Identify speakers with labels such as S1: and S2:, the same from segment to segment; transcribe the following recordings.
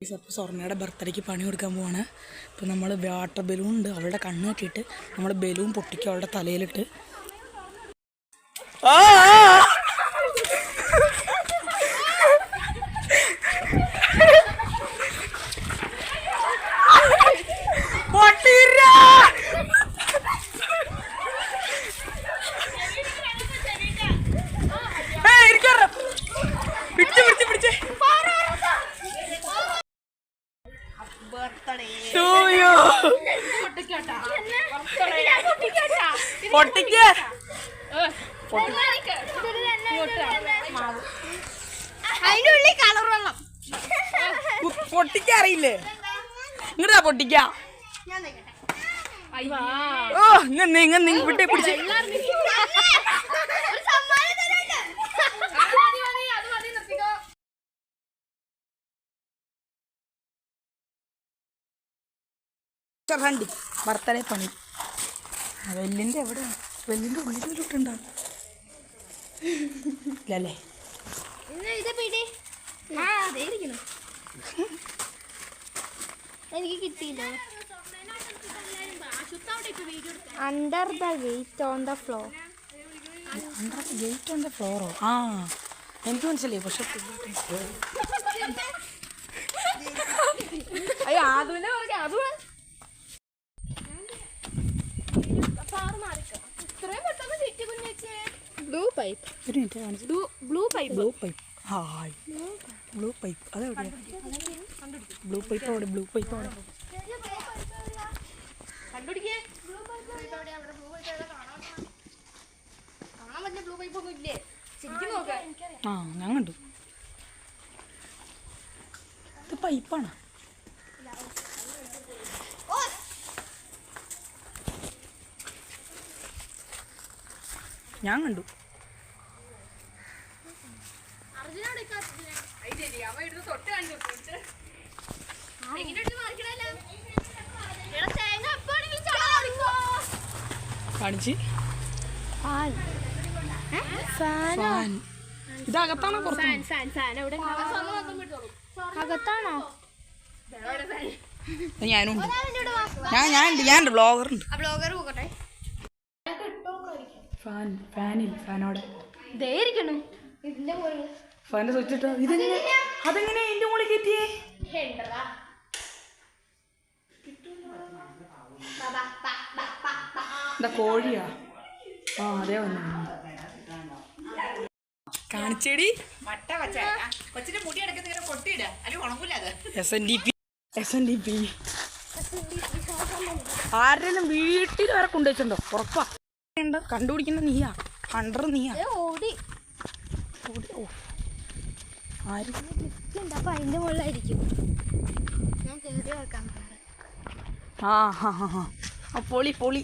S1: അപ്പോൾ സ്വർണ്ണയുടെ ബർത്ത്ഡേക്ക് പണി കൊടുക്കാൻ പോവാണ്. ഇപ്പോൾ നമ്മൾ വാട്ടർ ബലൂൺ ഉണ്ട്, അവളുടെ കണ്ണ് കെട്ടിയിട്ട് നമ്മൾ ബലൂൺ പൊട്ടിക്കുക അവളുടെ തലയിലിട്ട്. പൊട്ടിക്കറിയില്ലേ? ഇങ്ങടാ പൊട്ടിക്ക. ഓ ഇങ്ങനെ വിട്ടേ പിടിച്ച്. ബർത്ത്ഡേ പണി വെല്ലിൻ്റെ എവിടെയാണ്? വെല്ലിൻ്റെ ഉള്ളിലോട്ടുണ്ടാവും ഇല്ലല്ലേ?
S2: എനിക്ക് കിട്ടിയില്ല. Under the weight on the floor.
S1: Under the weight on the ഫ്ലോറോ? ആ എനിക്ക് മനസ്സിലായി. പക്ഷെ
S2: blue pipe. Blue pipe.
S1: Blue pipe. Hi blue pipe അതെവിടെയാണ്? ബ്ലൂ പൈപ്പ് അവിടെ. ബ്ലൂ പൈപ്പ് അവിടെ. ആ ഞാൻ കണ്ടു. ഇത് പൈപ്പാണ്. ഞാൻ കണ്ടു. കാണിച്ച് ഇതകത്താണോ?
S2: അകത്താണോ?
S1: ഞാനുണ്ട്. ഞാനുണ്ട്. ബ്ലോഗറുണ്ട്. ഫാനോടെ ഫാൻ്റെ സ്വിച്ച് ഇട്ടോ. അതെങ്ങനെ എന്റെ മുകളിൽ കയറ്റിയേ? എന്താ കോഴിയാ? ആ അതേ വന്നു. കാണിച്ചേടി. SNDP ആരെങ്കിലും വീട്ടിൽ വരെ കൊണ്ടുവച്ചിട്ടുണ്ടോ? ഉറപ്പാ കണ്ടുപിടിക്കുന്ന നീയാ. അണ്ടർ നീയാ.
S2: അതിന്റെ മുകളിലായിരിക്കും.
S1: പൊളി പൊളി.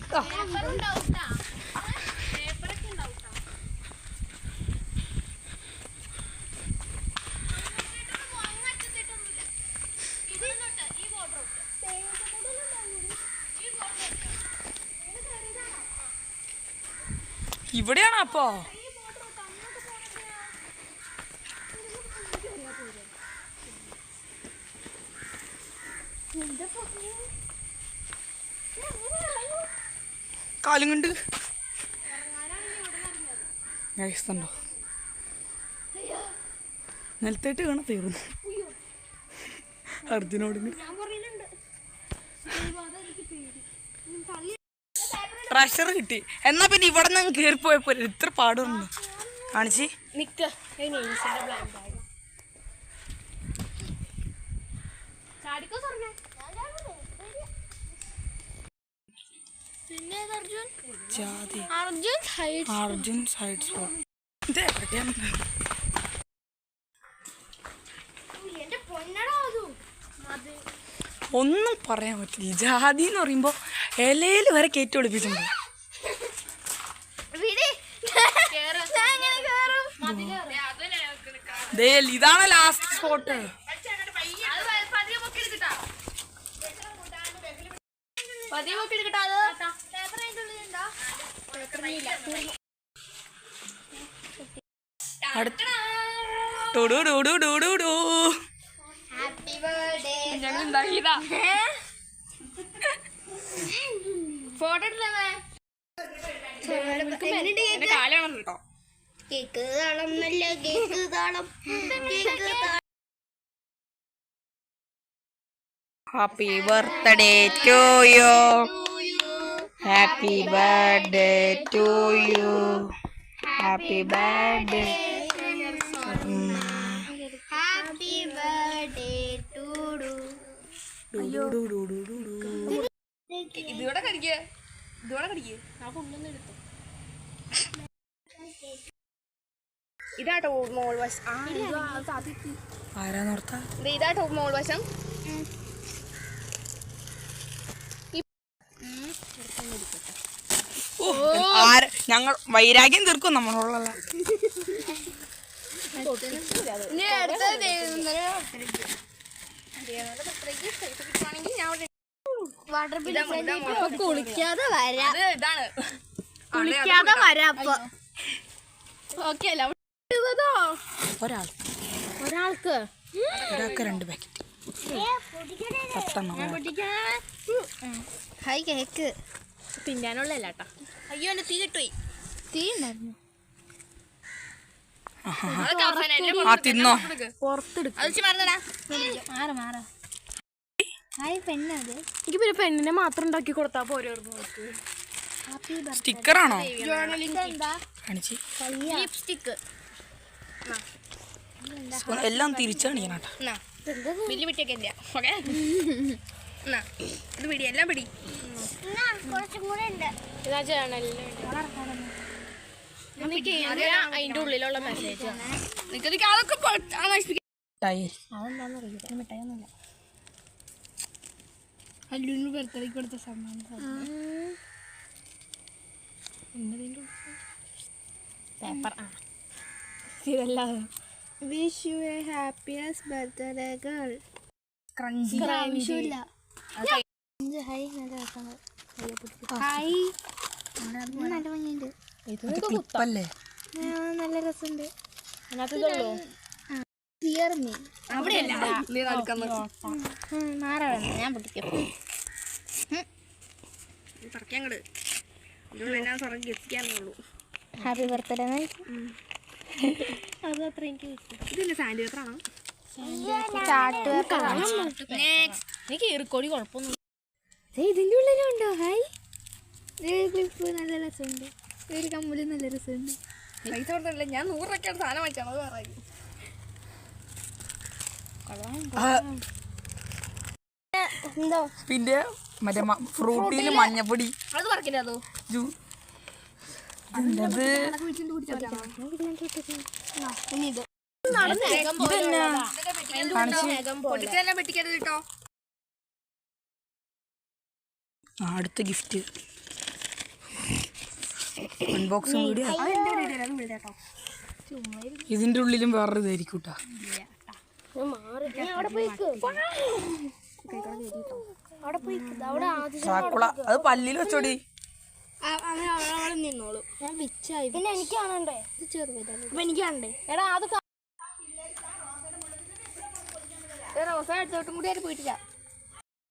S1: ഇവിടെയാണോ അപ്പോ? കാലും കൊണ്ട് ണ്ടോ? നിലത്തേട്ട് കാണാൻ തീർന്നു. അർജുനോട് ട്രഷർ കിട്ടി. എന്നാ പിന്നെ ഇവിടെ നിന്ന് കയറിപ്പോയപ്പോ ഇത്ര പാടുണ്ട്. കാണിച്ച് അർജുൻ സൈഡ്സ്. ഇത് എവിടെയാണ്? ഒന്നും പറയാൻ പറ്റില്ല. ജാതി എന്ന് പറയുമ്പോ ഇലയിൽ വരെ കയറ്റി ഒളിപ്പിച്ചിട്ടുണ്ട്. ഇതാണ് ലാസ്റ്റ് സ്പോട്ട്. അടുത്ത Happy birthday
S3: ഞങ്ങൾ ഉണ്ടാക്കിയതാ. ഫോട്ടോ എടുത്തേ കാലാണ് കേട്ടോ.
S2: കേക്ക് താളം നല്ല കേക്ക് താളം കേക്ക് താളം.
S1: Happy birthday to you. Happy birthday to you. Happy birthday.
S2: Happy birthday to
S3: ഇതോടെ കടിക്കുക. ഇതോടെ കടിക്കുക. ഇതാട്ടോ മോൾ വശം.
S1: ആരാന്നോർത്താ?
S3: ഇതാട്ടോ മോൾ വശം.
S1: ഞങ്ങൾ വൈരാഗ്യം തീർക്കും നമ്മളോടുള്ള.
S2: വാട്ടർ കുളിക്കാതെ വരാം.
S3: ഇതാണ്
S2: കുളിക്കാതെ വരാം. അപ്പൊ
S3: ഓക്കെ അല്ല.
S2: ഒരാൾക്ക്
S1: ഒരാൾക്ക് 2 പാക്കറ്റ്. 10.
S2: ഹായ് കേക്ക്
S3: തിന്നാനുള്ളല്ല കേട്ടോ. അയ്യോ എന്റെ തീ കിട്ടുപോയി.
S2: തീ ഉണ്ടായിരുന്നു.
S1: തിന്നോ.
S2: മാറ ഹായ് പെണ്ണത്.
S3: എനിക്ക് പിന്നെ പെണ്ണിനെ മാത്രം ഉണ്ടാക്കി കൊടുത്താ പോരെ.
S1: സ്റ്റിക്കറാണോ
S2: എന്താ
S1: കാണിച്ച്?
S3: ലിപ്സ്റ്റിക്ക്
S1: എല്ലാം തിരിച്ചു കാണിക്കണം കേട്ടോ.
S3: വലിയ പിടിയൊക്കെ ഇല്ല. ഓക്കെ ഇത് പിടി. എല്ലാം പിടി.
S2: കുറച്ചും കൂടെ ഉണ്ട്.
S3: ഇതാ അതിന്റെ ഉള്ളിലുള്ള മെസ്സേജ് അതൊക്കെ
S2: മിഠായിയൊന്നുമില്ല.
S3: അല്ലുവിന് ബർത്ത്ഡേക്ക് കൊടുത്ത സമ്മാനം. പേപ്പർ ഇതല്ലാതെ
S2: wish you A happiest birthday girl.
S3: Crunchy
S2: ആവശ്യമില്ല. ഹായ് നല്ല രസമാണ്. ഹായ് നല്ല ഭംഗിയുണ്ട്.
S1: ക്ലിപ്പല്ലേ?
S2: നല്ല രസമുണ്ട്.
S3: അതിനകത്തുള്ളൂ.
S2: തീർന്നി
S3: അവിടെയല്ല
S2: മാറാ വേണം. ഞാൻ പൊട്ടിക്കും.
S3: പറക്കങ്ങട് ഗസിക്കാന്നേ ഉള്ളൂ.
S2: Happy birthday.
S3: അത് അത്ര എനിക്ക് ഇതിന്റെ സാൻഡ് പേപ്പറാണോ? എനിക്ക് ഈർക്കോടി കുഴപ്പമൊന്നും.
S2: ഇതിന്റെ ഉള്ളിലുണ്ടോ? ഹായ് ക്ലിപ്പ് നല്ല രസമുണ്ട്. ഒരു കമ്മല് നല്ല രസമുണ്ട്.
S3: പൈസ കൊടുത്തില്ല. ഞാൻ 100 രൂപയ്ക്കാണ് സാധനം വാങ്ങിച്ചാൽ അത് പറയും.
S2: എന്തോ
S1: പിന്നെ മറ്റേ ഫ്രൂട്ടിയില് മഞ്ഞപ്പൊടി.
S3: അത് പറക്കില്ല. അതോ പൊട്ടിച്ചെല്ലാം പെട്ടിക്കരുത് കേട്ടോ.
S1: അടുത്ത ഗിഫ്റ്റ് അൺബോക്സിംഗ് വീഡിയോ. ഇതിന്റെ ഉള്ളിലും വേറൊരു ഇതായിരിക്കും കേട്ടോ. അത് പല്ലിൽ വെച്ചോടി.
S3: നിന്നോളൂ.
S2: ഞാൻ വിച്ചായി. പിന്നെ എനിക്ക് കാണണ്ടേ? ഇത് ചെറുതായി.
S3: അപ്പൊ എനിക്ക് കാണണ്ടേ? എടാ അത് റോസ എടുത്തോട്ടും കൂടി ആരും പോയിട്ടില്ല.